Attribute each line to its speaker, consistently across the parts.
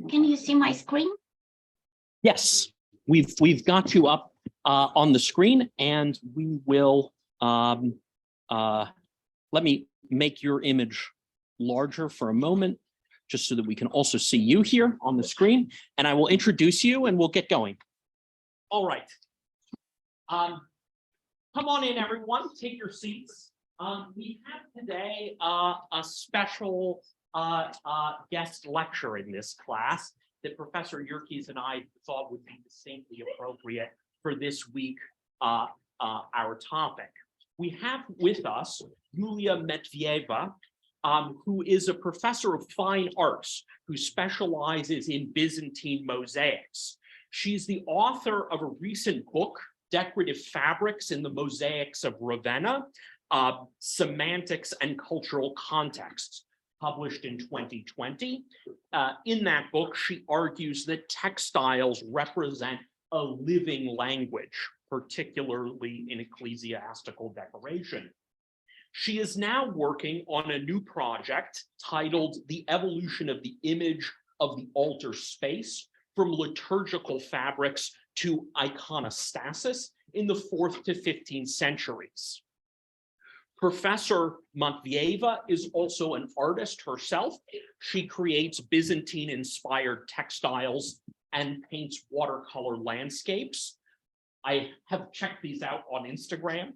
Speaker 1: Can you see my screen?
Speaker 2: Yes, we've got you up on the screen, and we will let me make your image larger for a moment, just so that we can also see you here on the screen, and I will introduce you and we'll get going. All right. Come on in, everyone. Take your seats. We have today a special guest lecture in this class that Professor Yerkes and I thought would be distinctly appropriate for this week, our topic. We have with us Julia Matveyeva, who is a professor of fine arts who specializes in Byzantine mosaics. She's the author of a recent book, Decorative Fabrics in the Mosaics of Ravenna, Semantics and Cultural Contexts, published in 2020. In that book, she argues that textiles represent a living language, particularly in ecclesiastical decoration. She is now working on a new project titled The Evolution of the Image of the Altar Space from Liturgical Fabrics to Iconostasis in the 4th to 15th centuries. Professor Matveyeva is also an artist herself. She creates Byzantine-inspired textiles and paints watercolor landscapes. I have checked these out on Instagram.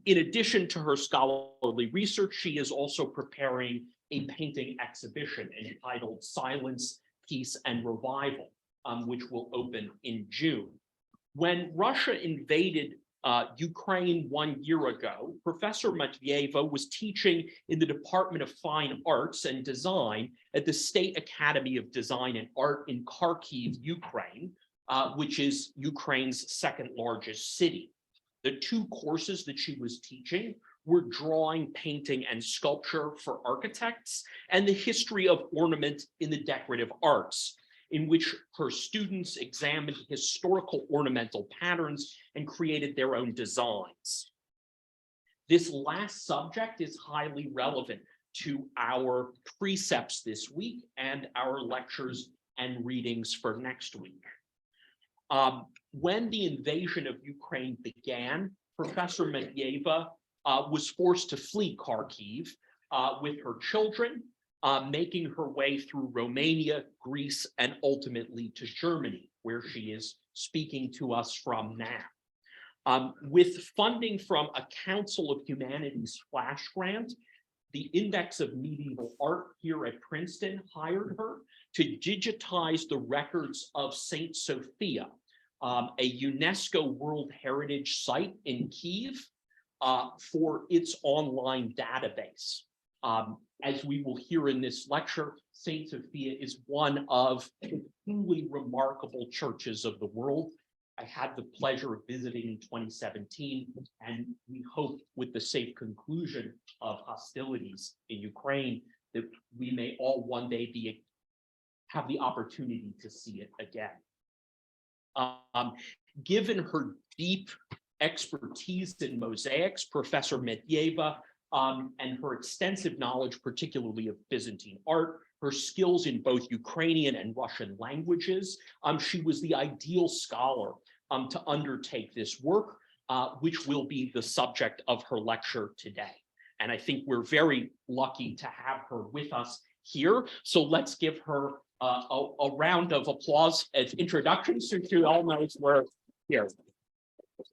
Speaker 2: In addition to her scholarly research, she is also preparing a painting exhibition entitled Silence, Peace, and Revival, which will open in June. When Russia invaded Ukraine 1 year ago, Professor Matveyeva was teaching in the Department of Fine Arts and Design at the State Academy of Design and Art in Kyiv, Ukraine, which is Ukraine's second largest city. The two courses that she was teaching were drawing, painting, and sculpture for architects, and the history of ornament in the decorative arts, in which her students examined historical ornamental patterns and created their own designs. This last subject is highly relevant to our precepts this week and our lectures and readings for next week. When the invasion of Ukraine began, Professor Matveyeva was forced to flee Kyiv with her children, making her way through Romania, Greece, and ultimately to Germany, where she is speaking to us from now. With funding from a Council of Humanities flash grant, the Index of Medieval Art here at Princeton hired her to digitize the records of St Sophia, a UNESCO World Heritage Site in Kyiv, for its online database. As we will hear in this lecture, St. Sophia is one of the truly remarkable churches of the world. I had the pleasure of visiting in 2017, and we hope with the safe conclusion of hostilities in Ukraine that we may all one day have the opportunity to see it again. Given her deep expertise in mosaics, Professor Matveyeva, and her extensive knowledge, particularly of Byzantine art, her skills in both Ukrainian and Russian languages, she was the ideal scholar to undertake this work, which will be the subject of her lecture today. And I think we're very lucky to have her with us here. So let's give her a round of applause as introduction, so she all knows we're here.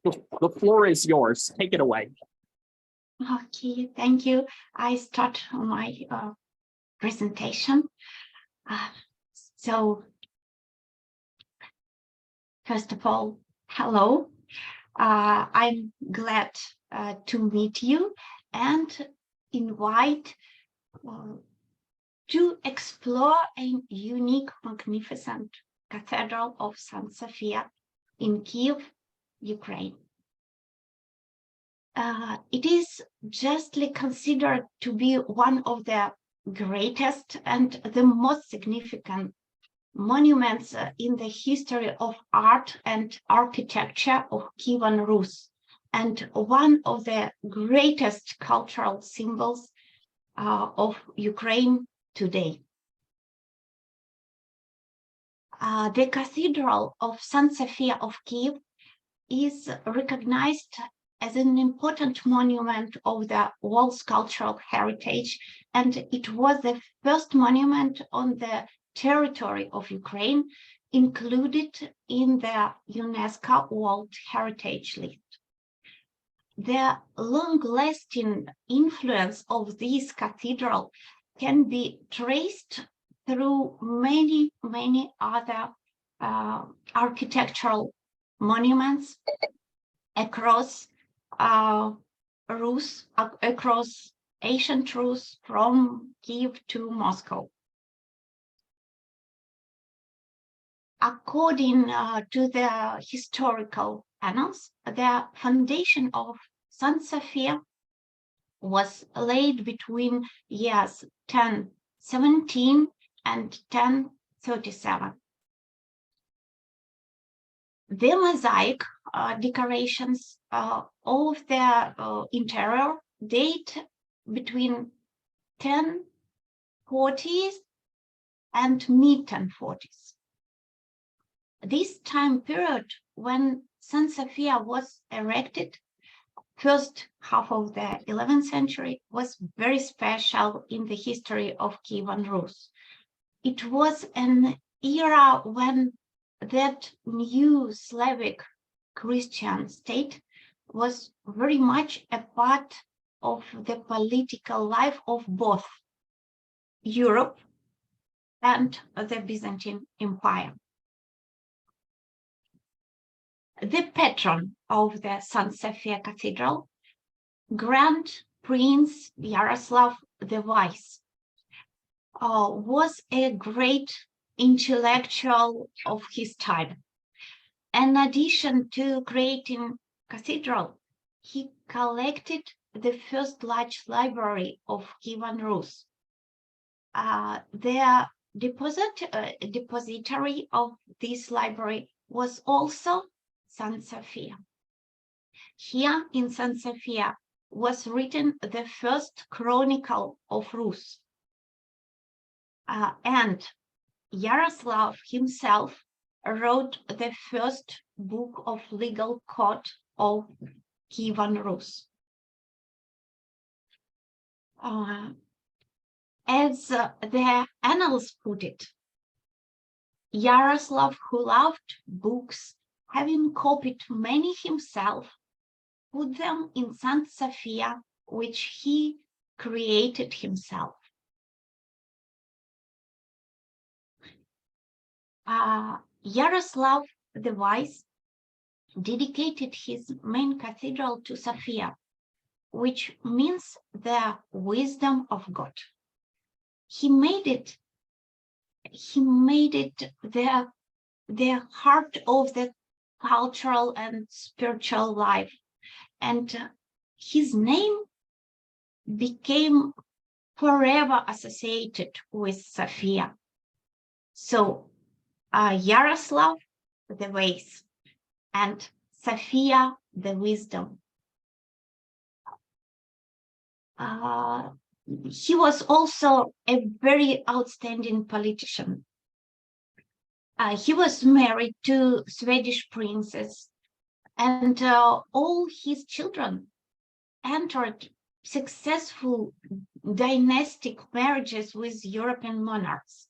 Speaker 2: The floor is yours. Take it away.
Speaker 1: Okay, thank you. I start my presentation. So, first of all, hello. I'm glad to meet you and invite to explore a unique, magnificent cathedral of St Sophia in Kyiv, Ukraine. It is justly considered to be one of the greatest and the most significant monuments in the history of art and architecture of Kyivan Rus, and one of the greatest cultural symbols of Ukraine today. The cathedral of St Sophia of Kyiv is recognized as an important monument of the world's cultural heritage, and it was the first monument on the territory of Ukraine included in the UNESCO World Heritage List. The long-lasting influence of this cathedral can be traced through many, many other architectural monuments across Rus, across ancient Rus, from Kyiv to Moscow. According to the historical annals, the foundation of St. Sophia was laid between years 1017 and 1037. The mosaic decorations of the interior date between 1040s and mid-1040s. This time period when St. Sophia was erected, first half of the 11th century, was very special in the history of Kyivan Rus. It was an era when that new Slavic Christian state was very much a part of the political life of both Europe and the Byzantine Empire. The patron of the St. Sophia Cathedral, Grand Prince Yaroslav the Wise, was a great intellectual of his time. In addition to creating cathedral, he collected the first large library of Kyivan Rus. The depository of this library was also St. Sophia. Here in St. Sophia was written the first chronicle of Rus. And Yaroslav himself wrote the first book of legal code of Kyivan Rus. As the annals put it, Yaroslav, who loved books, having copied many himself, put them in St. Sophia, which he created himself. Yaroslav the Wise dedicated his main cathedral to Sophia, which means the wisdom of God. He made it the heart of the cultural and spiritual life, and his name became forever associated with Sophia. So Yaroslav the Wise and Sophia the Wisdom. He was also a very outstanding politician. He was married to Swedish princess, and all his children entered successful dynastic marriages with European monarchs.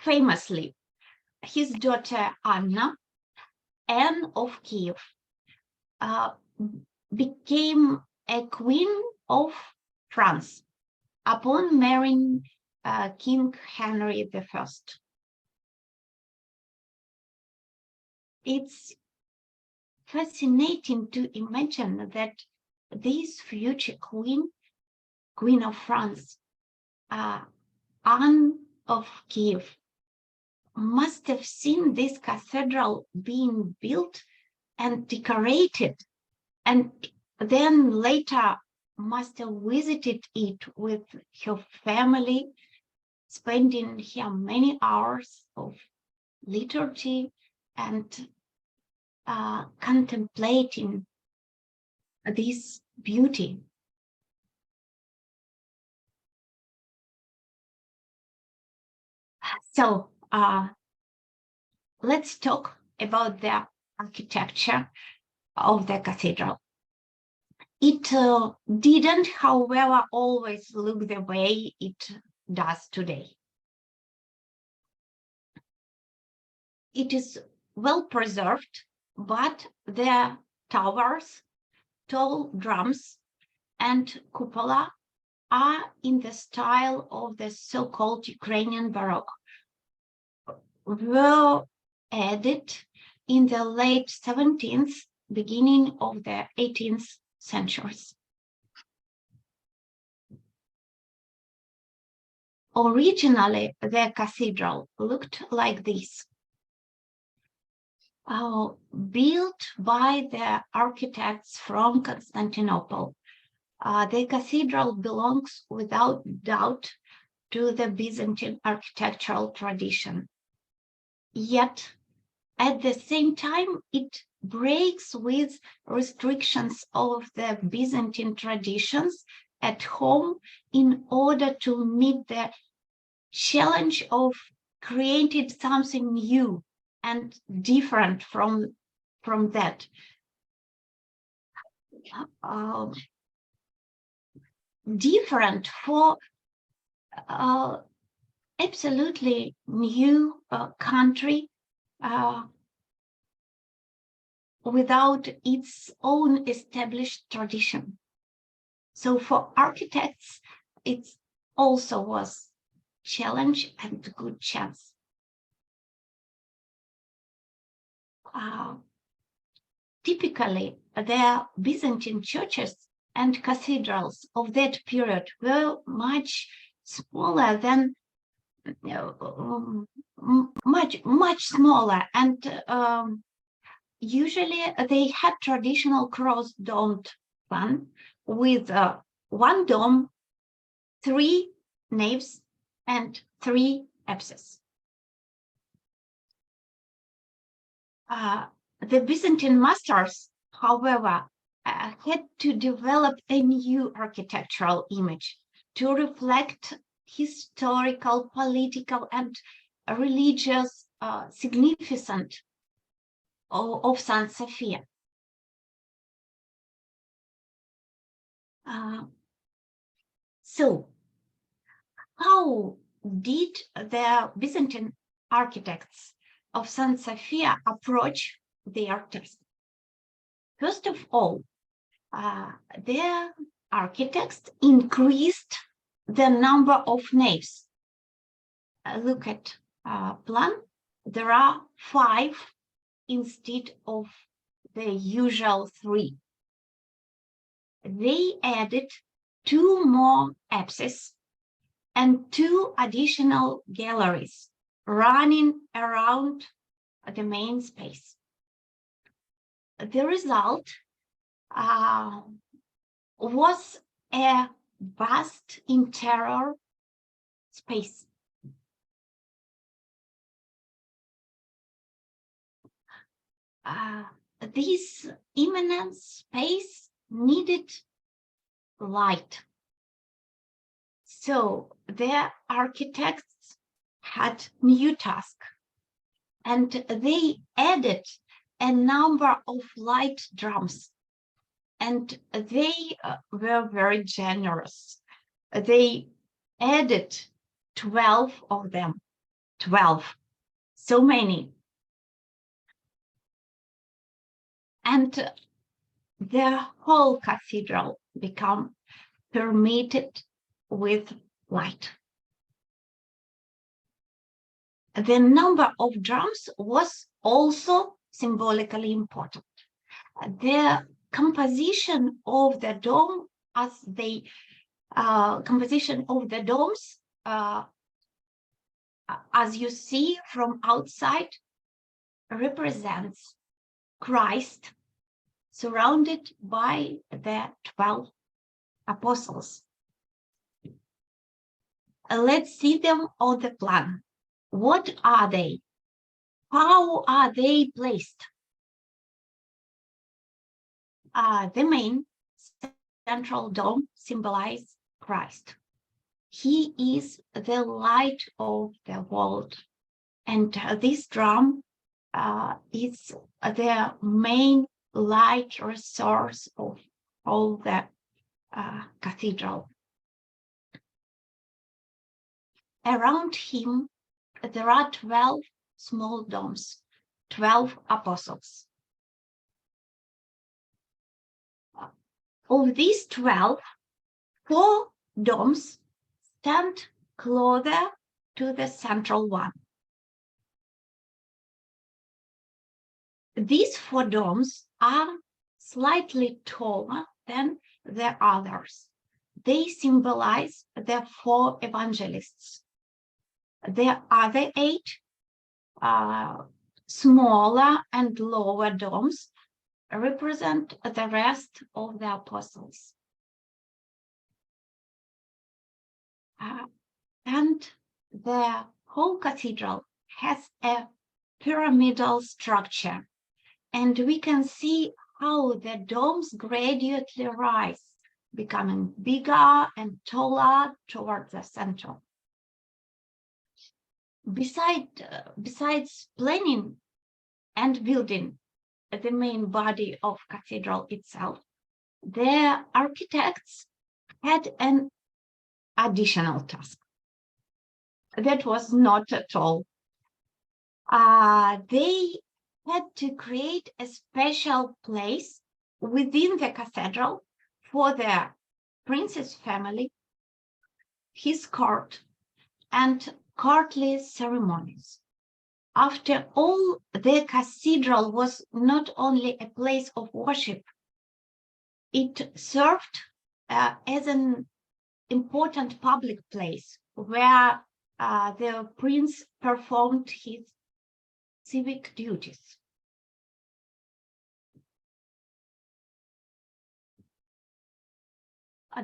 Speaker 1: Famously, his daughter Anna of Kyiv became a queen of France upon marrying King Henry I. It's fascinating to imagine that this future queen of France, Anne of Kyiv, must have seen this cathedral being built and decorated, and then later must have visited it with her family, spending here many hours of liturgy and contemplating this beauty. So let's talk about the architecture of the cathedral. It didn't, however, always look the way it does today. It is well preserved, but the towers, tall drums, and cupola are in the style of the so-called Ukrainian Baroque, were added in the late 17th, beginning of the 18th centuries. Originally, the cathedral looked like this. Built by the architects from Constantinople, the cathedral belongs without doubt to the Byzantine architectural tradition. Yet, at the same time, it breaks with restrictions of the Byzantine traditions at home in order to meet the challenge of creating something new and different from that. Different for absolutely new country without its own established tradition. So for architects, it also was challenge and good chance. Typically, the Byzantine churches and cathedrals of that period were much smaller than much smaller, and usually they had traditional cross-domed plan with one dome, 3 naves, and 3 apses. The Byzantine masters, however, had to develop a new architectural image to reflect historical, political, and religious significance of St Sophia. So, how did the Byzantine architects of St Sophia approach their task? First of all, their architects increased the number of naves. Look at plan. There are 5 instead of the usual 3. They added 2 more apses and 2 additional galleries running around the main space. The result was a vast interior space. This immense space needed light. So the architects had new task, and they added a number of light drums, and they were very generous. They added 12 of them, 12, so many. And the whole cathedral became permeated with light. The number of drums was also symbolically important. The composition of the dome, as the composition of the domes, as you see from outside, represents Christ surrounded by the 12 apostles. Let's see them on the plan. What are they? How are they placed? The main central dome symbolizes Christ. He is the light of the world. And this drum is the main light source of all the cathedral. Around him, there are 12 small domes, 12 apostles. Of these 12, 4 domes stand closer to the central one. These 4 domes are slightly taller than the others. They symbolize the 4 evangelists. The other 8 smaller and lower domes represent the rest of the apostles. And the whole cathedral has a pyramidal structure, and we can see how the domes gradually rise, becoming bigger and taller towards the center. Besides planning and building the main body of cathedral itself, the architects had an additional task that was not at all. They had to create a special place within the cathedral for the prince's family, his court, and courtly ceremonies. After all, the cathedral was not only a place of worship, it served as an important public place where the prince performed his civic duties.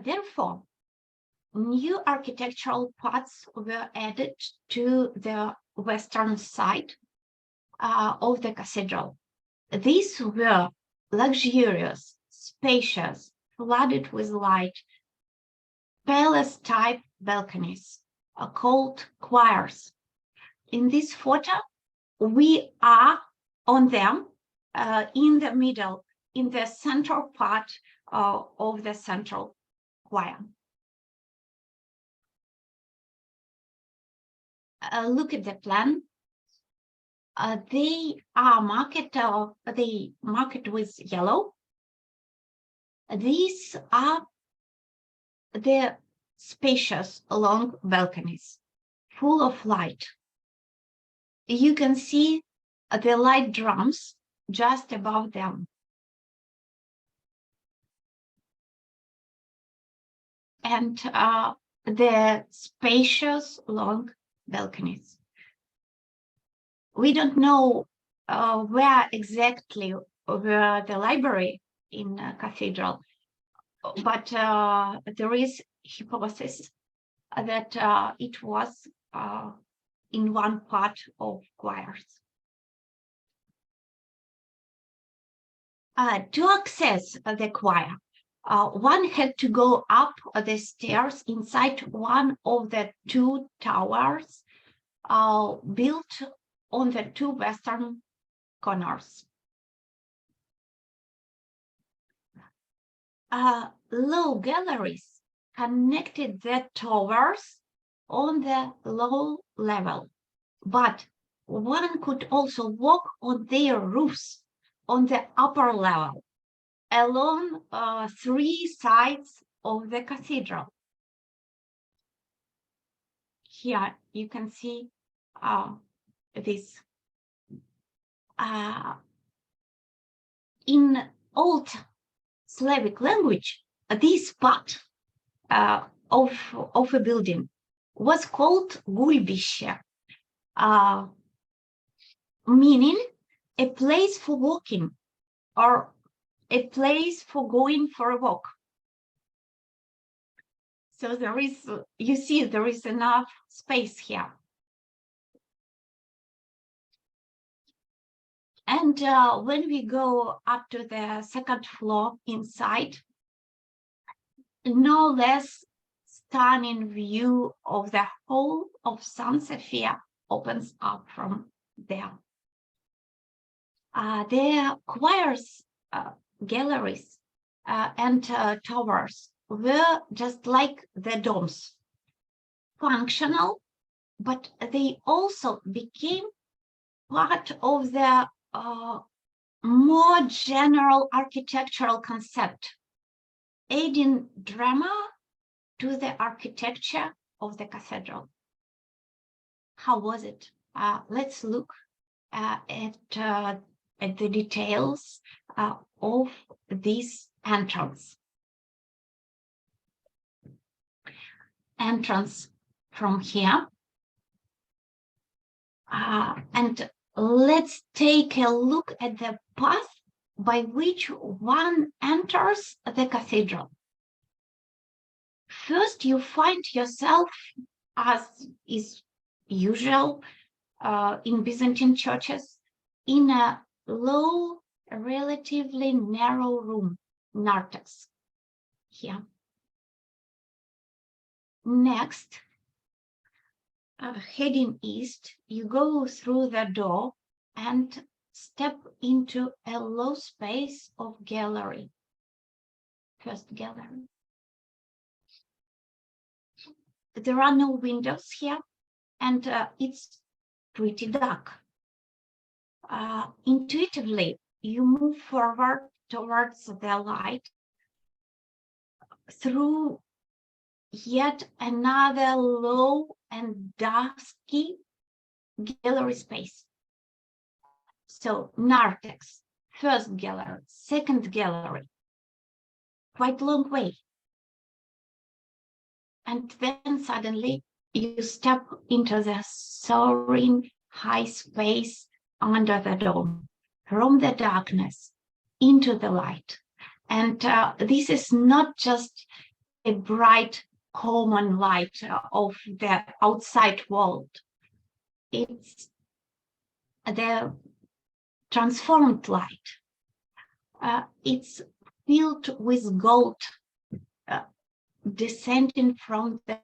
Speaker 1: Therefore, new architectural parts were added to the western side of the cathedral. These were luxurious, spacious, flooded with light, palace-type balconies, called choirs. In this photo, we are on them in the middle, in the central part of the central choir. Look at the plan. They are marked with yellow. These are the spacious long balconies, full of light. You can see the light drums just above them. And the spacious long balconies. We don't know where exactly were the library in cathedral, but there is hypothesis that it was in one part of choirs. To access the choir, one had to go up the stairs inside one of the 2 towers built on the 2 western corners. Low galleries connected the towers on the low level, but one could also walk on their roofs on the upper level along 3 sides of the cathedral. Here you can see this. In Old Slavic language, this part of a building was called gulbiще, meaning a place for walking or a place for going for a walk. So there is, you see, there is enough space here. And when we go up to the 2nd floor inside, no less stunning view of the whole of St Sophia opens up from there. The choirs, galleries, and towers were just like the domes, functional, but they also became part of the more general architectural concept, adding drama to the architecture of the cathedral. How was it? Let's look at the details of this entrance. Entrance from here. And let's take a look at the path by which one enters the cathedral. First, you find yourself, as is usual in Byzantine churches, in a low, relatively narrow room, narthex, here. Next, heading east, you go through the door and step into a low space of gallery. First gallery. There are no windows here, and it's pretty dark. Intuitively, you move forward towards the light through yet another low and dusky gallery space. So narthex, first gallery, second gallery, quite long way. And then suddenly you step into the soaring high space under the dome, from the darkness into the light. And this is not just a bright common light of the outside world. It's the transformed light. It's filled with gold descending from the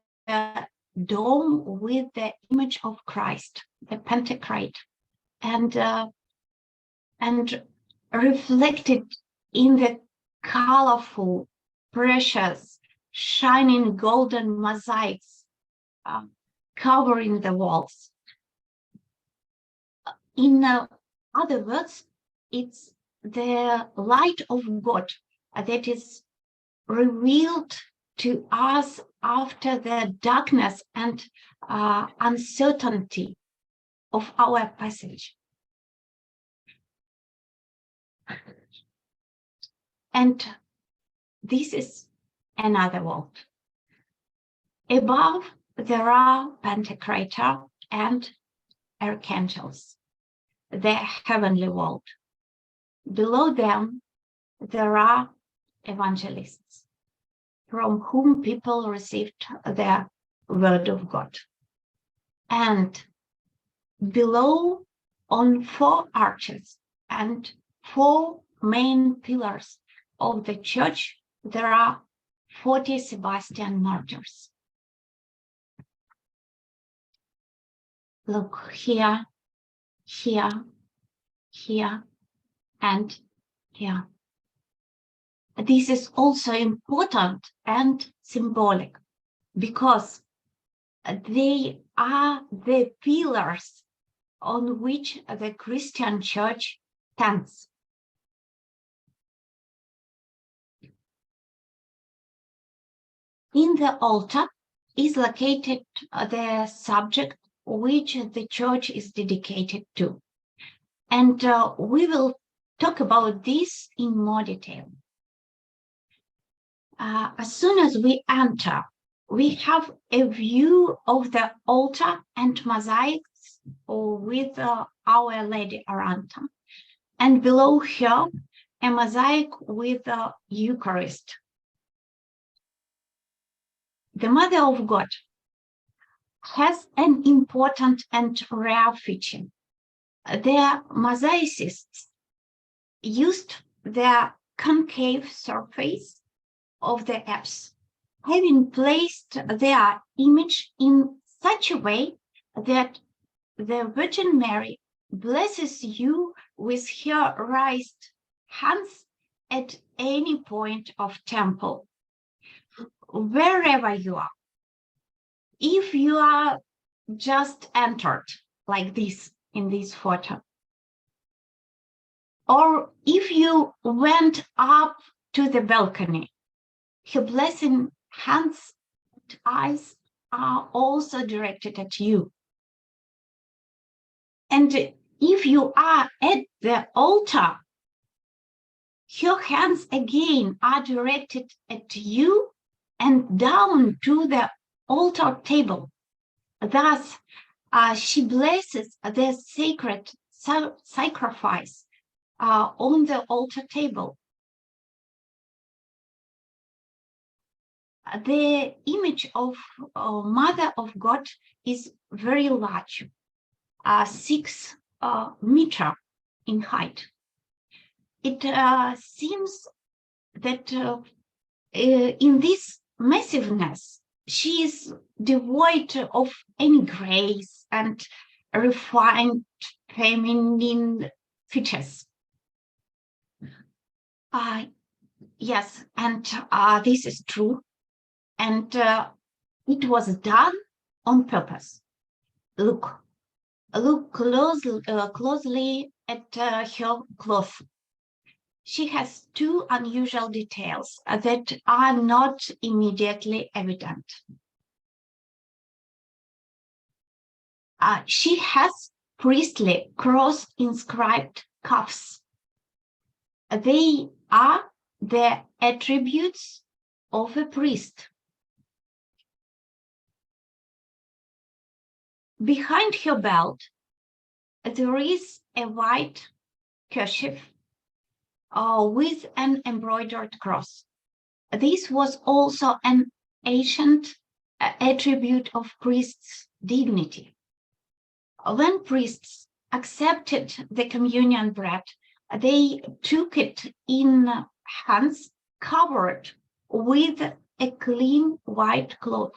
Speaker 1: dome with the image of Christ, the Pentecrate, and reflected in the colorful, precious, shining golden mosaics covering the walls. In other words, it's the light of God that is revealed to us after the darkness and uncertainty of our passage. And this is another world. Above, there are Pantocrator and archangels, the heavenly world. Below them, there are evangelists, from whom people received the word of God. And below, on 4 arches and 4 main pillars of the church, there are 40 Sebastian martyrs. Look here, here, here, and here. This is also important and symbolic because they are the pillars on which the Christian church stands. In the altar is located the subject which the church is dedicated to. And we will talk about this in more detail. As soon as we enter, we have a view of the altar and mosaics with Our Lady Aranta. And below her, a mosaic with the Eucharist. The Mother of God has an important and rare feature. The mosaicists used the concave surface of the apse having placed their image in such a way that the Virgin Mary blesses you with her raised hands at any point of temple, wherever you are. If you are just entered like this in this photo, or if you went up to the balcony, her blessing hands and eyes are also directed at you. And if you are at the altar, her hands again are directed at you and down to the altar table. Thus, she blesses the sacred sacrifice on the altar table. The image of Mother of God is very large, 6 meters in height. It seems that in this massiveness, she is devoid of any grace and refined feminine features. Yes, and this is true. And it was done on purpose. Look closely at her cloth. She has 2 unusual details that are not immediately evident. She has priestly cross-inscribed cuffs. They are the attributes of a priest. Behind her belt, there is a white kerchief with an embroidered cross. This was also an ancient attribute of priests' dignity. When priests accepted the communion bread, they took it in hands covered with a clean white cloth.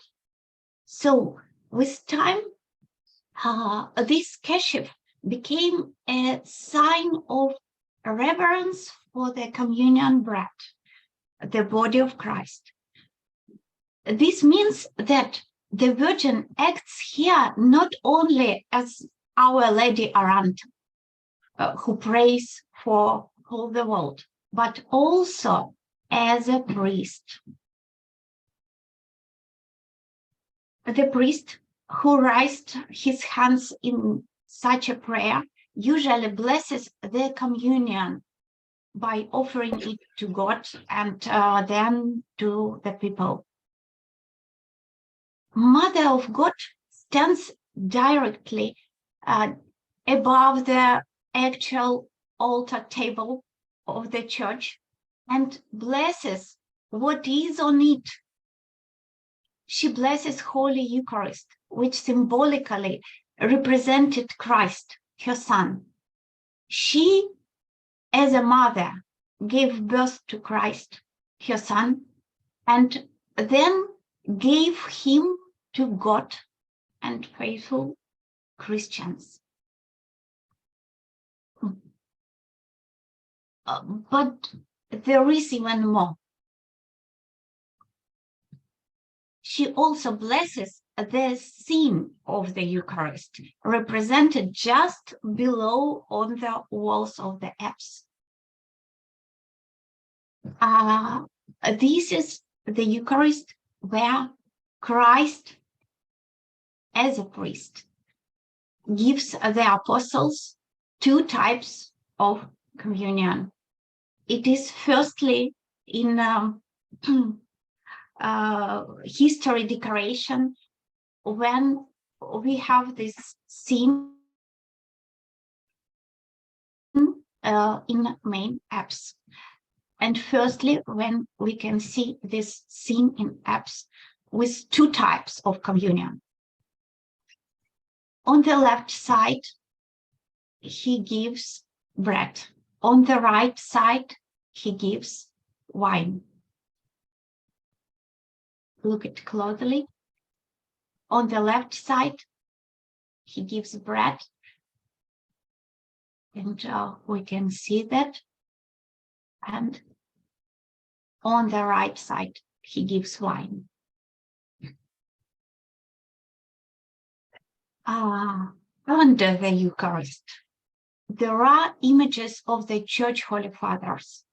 Speaker 1: So with time, this kerchief became a sign of reverence for the communion bread, the body of Christ. This means that the Virgin acts here not only as Our Lady Arant, who prays for all the world, but also as a priest. The priest who raised his hands in such a prayer usually blesses the communion by offering it to God and then to the people. Mother of God stands directly above the actual altar table of the church and blesses what is on it. She blesses Holy Eucharist, which symbolically represented Christ, her son. She, as a mother, gave birth to Christ, her son, and then gave him to God and faithful Christians. But there is even more. She also blesses the scene of the Eucharist, represented just below on the walls of the apse. This is the Eucharist where Christ, as a priest, gives the apostles 2 types of communion. It is firstly in history decoration, when we have this scene in main apse. And firstly, when we can see this scene in apse with 2 types of communion. On the left side, he gives bread. On the right side, he gives wine. look at closely. On the left side, he gives bread, and we can see that. And on the right side, he gives wine. Under the Eucharist, there are images of the Church Holy Fathers.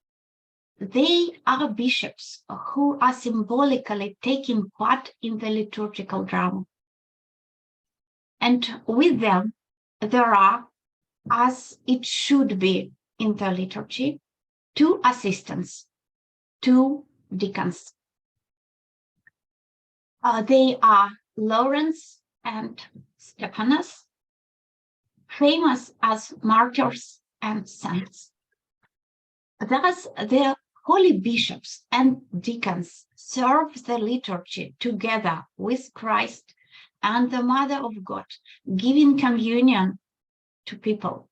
Speaker 1: They are bishops who are symbolically taking part in the liturgical drama. And with them, there are, as it should be in the liturgy, two assistants, two deacons. They are Lawrence and Stephanas, famous as martyrs and saints. Thus, the holy bishops and deacons serve the liturgy together with Christ and the Mother of God, giving communion to people.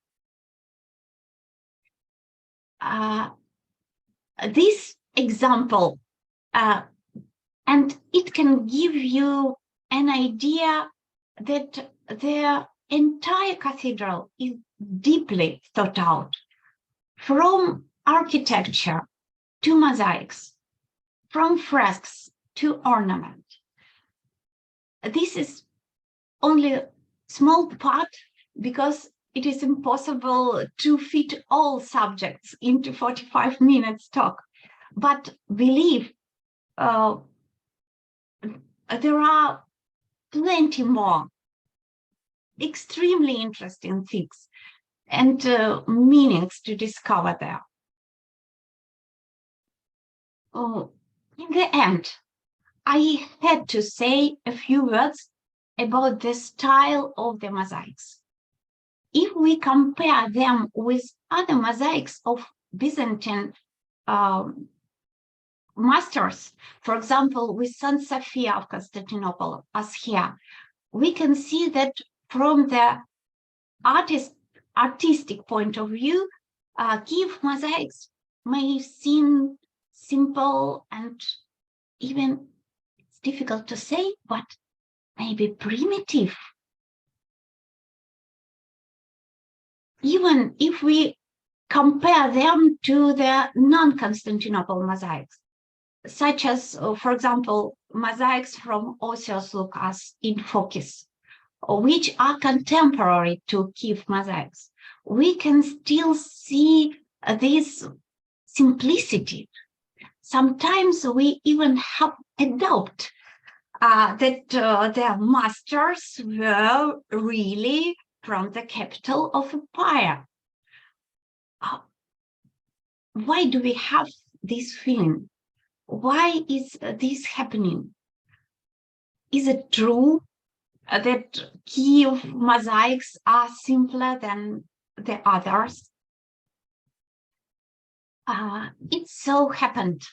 Speaker 1: This example, and it can give you an idea that the entire cathedral is deeply thought out, from architecture to mosaics, from frescoes to ornament. This is only a small part because it is impossible to fit all subjects into 45 minutes talk. But believe there are plenty more extremely interesting things and meanings to discover there. In the end, I had to say a few words about the style of the mosaics. If we compare them with other mosaics of Byzantine masters, for example, with St Sophia of Constantinople, as here, we can see that from the artistic point of view, Kyiv mosaics may seem simple and even, it's difficult to say, but maybe primitive. Even if we compare them to the non-Constantinople mosaics, such as, for example, mosaics from Osios Lucas in Phokis, which are contemporary to Kyiv mosaics, we can still see this simplicity. Sometimes we even have a doubt that their masters were really from the capital of empire. Why do we have this feeling? Why is this happening? Is it true that Kyiv mosaics are simpler than the others? It so happened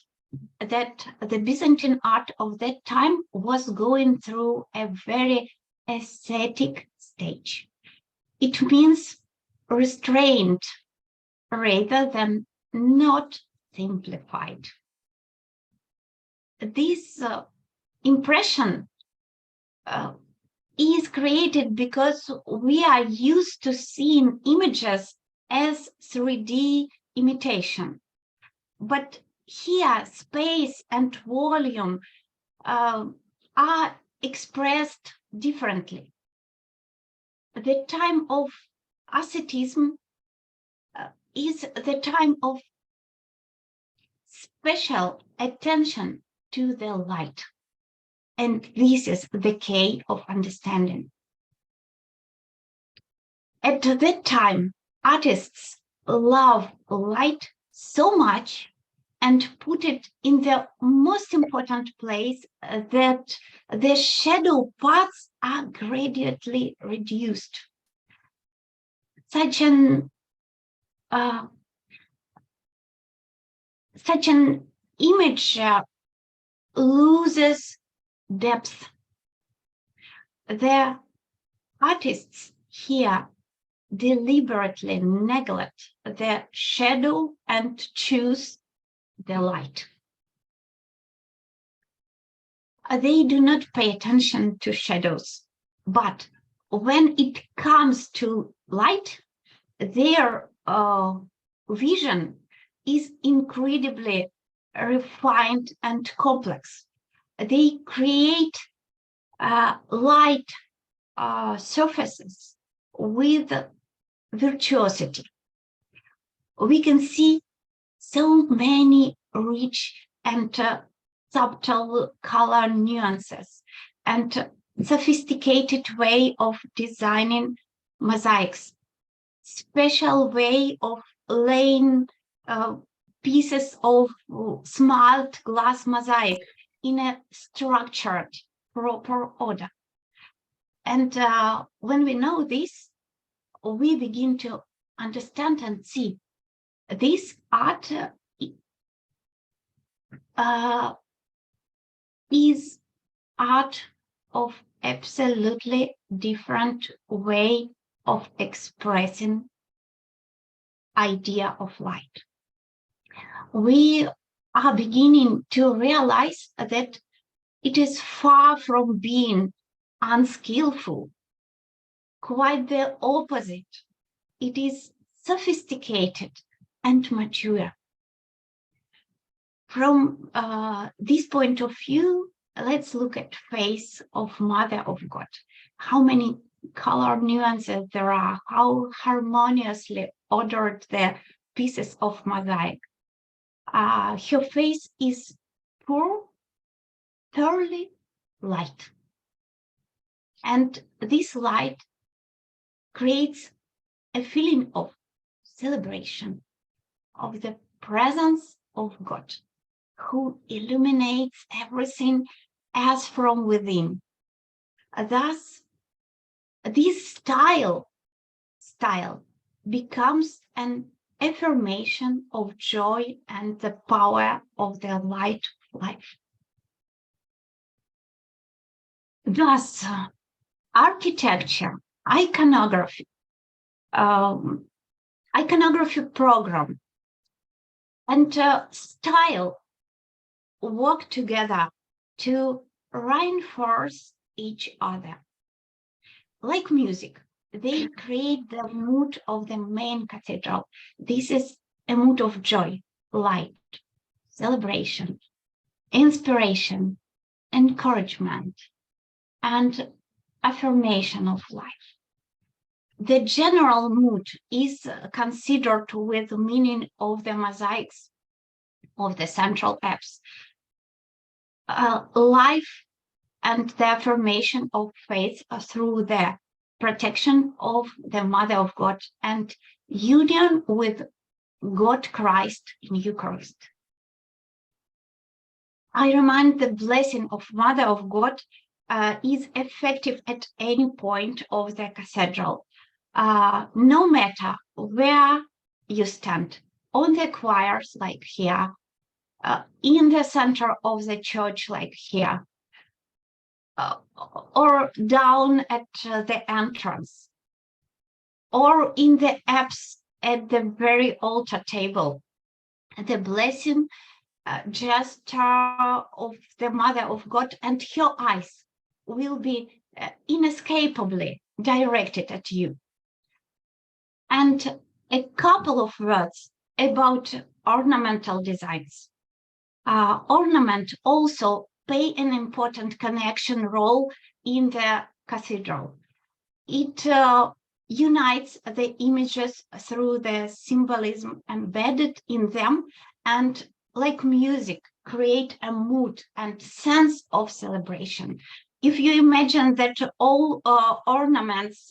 Speaker 1: that the Byzantine art of that time was going through a very ascetic stage. It means restrained rather than not simplified. This impression is created because we are used to seeing images as 3D imitation. But here, space and volume are expressed differently. The time of asceticism is the time of special attention to the light. And this is the key of understanding. At that time, artists love light so much and put it in the most important place that the shadow parts are gradually reduced. Such an image loses depth. The artists here deliberately neglect the shadow and choose the light. they do not pay attention to shadows. But when it comes to light, their vision is incredibly refined and complex. They create light surfaces with virtuosity. We can see so many rich and subtle color nuances and sophisticated way of designing mosaics, special way of laying pieces of smart glass mosaic in a structured, proper order. And when we know this, we begin to understand and see this art is art of absolutely different way of expressing idea of light. We are beginning to realize that it is far from being unskillful, quite the opposite. It is sophisticated and mature. From this point of view, let's look at face of Mother of God. How many color nuances there are, how harmoniously ordered the pieces of mosaic. Her face is pure, thoroughly light. And this light creates a feeling of celebration of the presence of God, who illuminates everything as from within. Thus, this style becomes an affirmation of joy and the power of the light of life. Thus, architecture, iconography program, and style work together to reinforce each other. Like music, they create the mood of the main cathedral. This is a mood of joy, light, celebration, inspiration, encouragement, and affirmation of life. The general mood is considered with the meaning of the mosaics of the central apse. Life and the affirmation of faith through the protection of the Mother of God and union with God Christ in Eucharist. I remind the blessing of Mother of God is effective at any point of the cathedral, no matter where you stand, on the choirs like here, in the center of the church like here, or down at the entrance, or in the apse at the very altar table. The blessing gesture of the Mother of God and her eyes will be inescapably directed at you. And a couple of words about ornamental designs. Ornament also play an important connection role in the cathedral. It unites the images through the symbolism embedded in them and, like music, create a mood and sense of celebration. If you imagine that all ornaments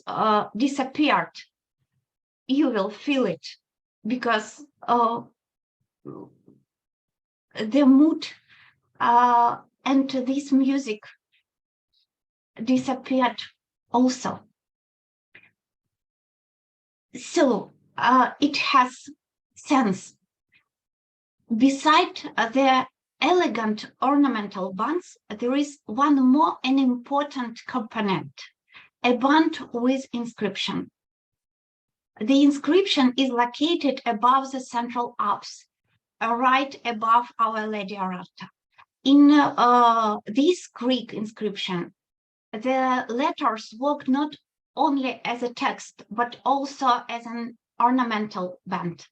Speaker 1: disappeared, you will feel it because the mood and this music disappeared also. So it has sense. Beside the elegant ornamental bands, there is one more an important component, a band with inscription. The inscription is located above the central apse, right above Our Lady Arata. In this Greek inscription, the letters work not only as a text, but also as an ornamental band.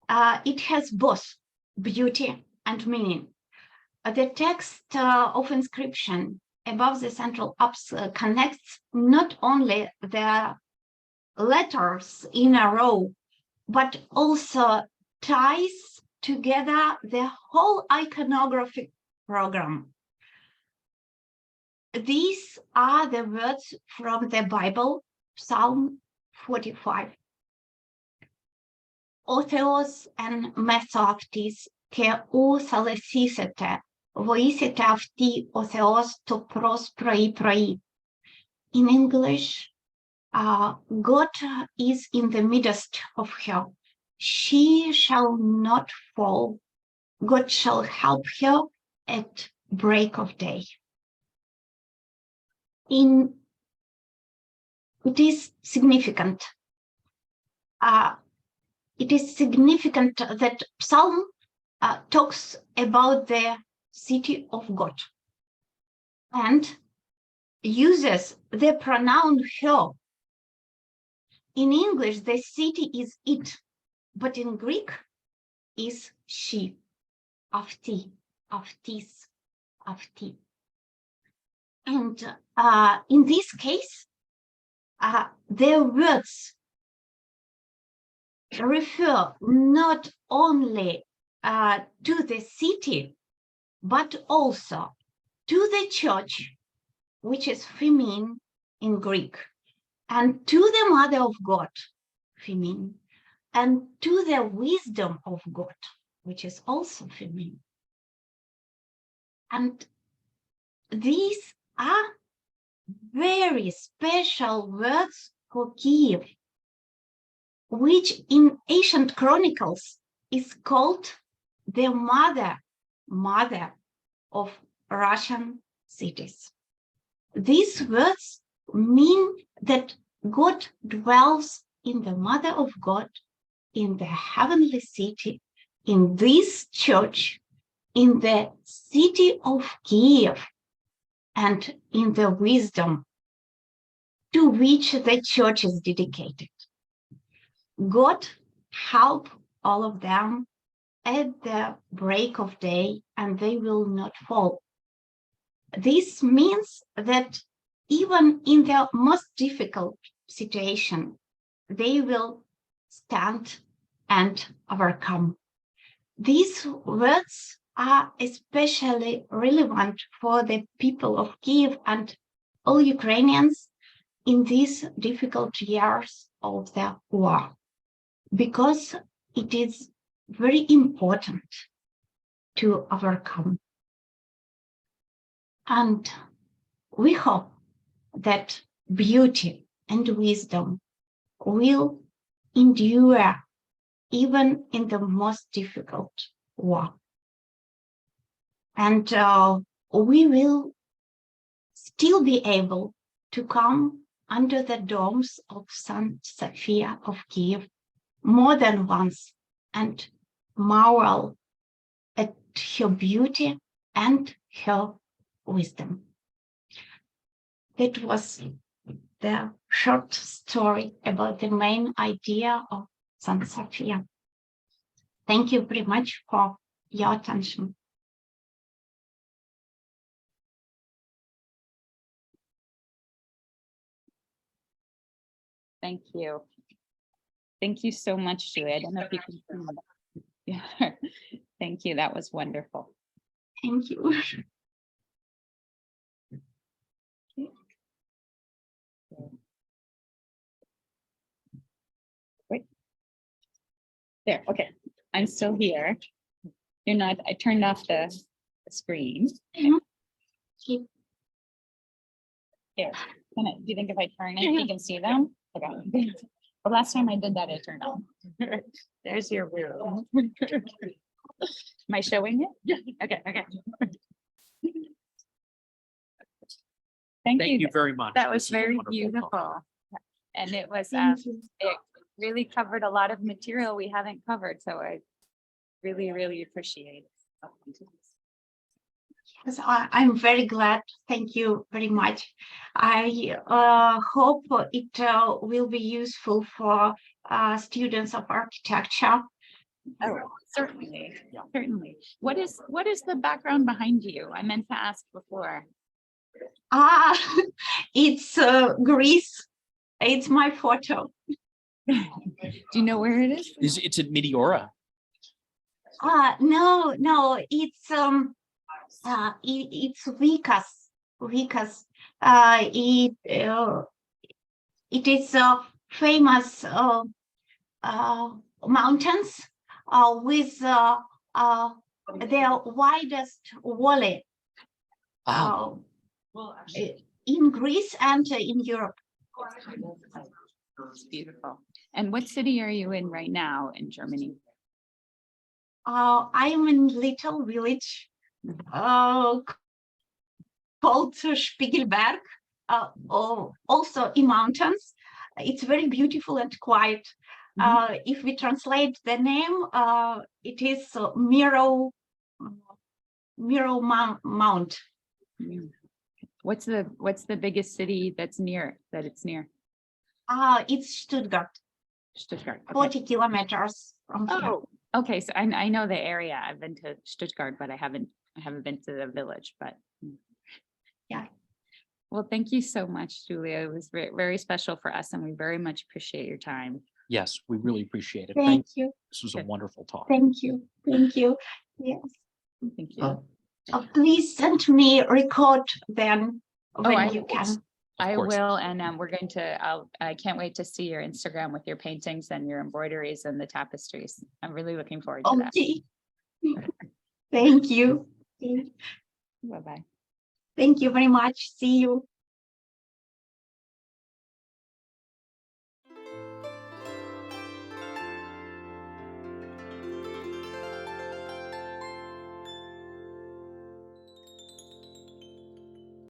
Speaker 1: It has both beauty and meaning. The text of inscription above the central apse connects not only the letters in a row, but also ties together the whole iconographic program. These are the words from the Bible, Psalm 45. Ο Θεός εν μέσω αυτής και ου θαλασσίσετε, βοήσετε αυτή ο Θεός το πρωί. In English, God is in the midst of her. She shall not fall. God shall help her at break of day. It is significant. It is significant that Psalm talks about the city of God and uses the pronoun her. In English, the city is it, but in Greek is she, αυτή, αυτής, αυτή. And in this case, the words refer not only to the city, but also to the church, which is feminine in Greek, and to the Mother of God, feminine, and to the wisdom of God, which is also feminine. And these are very special words for Kyiv, which in ancient chronicles is called the mother of Russian cities. These words mean that God dwells in the Mother of God, in the heavenly city, in this church, in the city of Kyiv, and in the wisdom to which the church is dedicated. God help all of them at the break of day, and they will not fall. This means that even in the most difficult situation, they will stand and overcome. These words are especially relevant for the people of Kyiv and all Ukrainians in these difficult years of the war, because it is very important to overcome. And we hope that beauty and wisdom will endure even in the most difficult war. And we will still be able to come under the domes of St Sophia of Kyiv more than once and marvel at her beauty and her wisdom. That was the short story about the main idea of St Sophia. Thank you very much for your attention.
Speaker 3: Thank you. Thank you so much, Julia. I don't know if you can. Yeah. Thank you. That was wonderful.
Speaker 1: Thank you.
Speaker 3: Wait. There. Okay. I'm still here. You're not. I turned off the screen.
Speaker 1: Mhm.
Speaker 3: Here. Do you think if I turn it, you can see them? Okay. The last time I did that, it turned on. There's your room. Am I showing it? Yeah. Okay. Okay. Thank
Speaker 2: Thank you very much.
Speaker 3: That
Speaker 2: This
Speaker 3: was
Speaker 2: is a
Speaker 3: very
Speaker 2: wonderful
Speaker 3: beautiful.
Speaker 2: talk.
Speaker 3: And it was,
Speaker 1: Thank you.
Speaker 3: it really covered a lot of material we haven't covered. So I really, really appreciate it.
Speaker 1: So I'm very glad. Thank you very much. I hope it will be useful for students of architecture.
Speaker 3: Oh, certainly,
Speaker 2: Yeah.
Speaker 3: certainly. What is the background behind you? I meant to ask before.
Speaker 1: It's Greece. It's my photo.
Speaker 3: Do you know where it is?
Speaker 2: It's at Meteora.
Speaker 1: No, it's it's Vikas. It is famous mountains with their widest valley
Speaker 2: Well, actually,
Speaker 1: in Greece and in Europe.
Speaker 3: It's beautiful. And what city are you in right now in Germany?
Speaker 1: I am in little village called Spiegelberg, also in mountains. It's very beautiful and quiet. If we translate the name, it is Miro Mount.
Speaker 3: What's the biggest city that's near it's near?
Speaker 1: It's Stuttgart,
Speaker 3: Stuttgart. Okay.
Speaker 1: 40 kilometers from here.
Speaker 3: Oh, okay. So I know the area. I've been to Stuttgart, but I haven't been to the village. But
Speaker 1: Yeah.
Speaker 3: Well, thank you so much, Julia. It was very, very special for us, and we very much appreciate your time.
Speaker 2: yes, we really appreciate it.
Speaker 1: Thank you.
Speaker 2: This was a wonderful talk.
Speaker 1: Thank you. Thank you. Yes.
Speaker 3: Thank you.
Speaker 1: Please send me a record then when
Speaker 3: I
Speaker 1: you
Speaker 3: will.
Speaker 1: can.
Speaker 3: I
Speaker 2: course.
Speaker 3: will, and we're going to. I can't wait to see your Instagram with your paintings and your embroideries and the tapestries. I'm really looking forward to that.
Speaker 1: Okay. Thank you.
Speaker 3: Bye bye.
Speaker 1: Thank you very much. See you.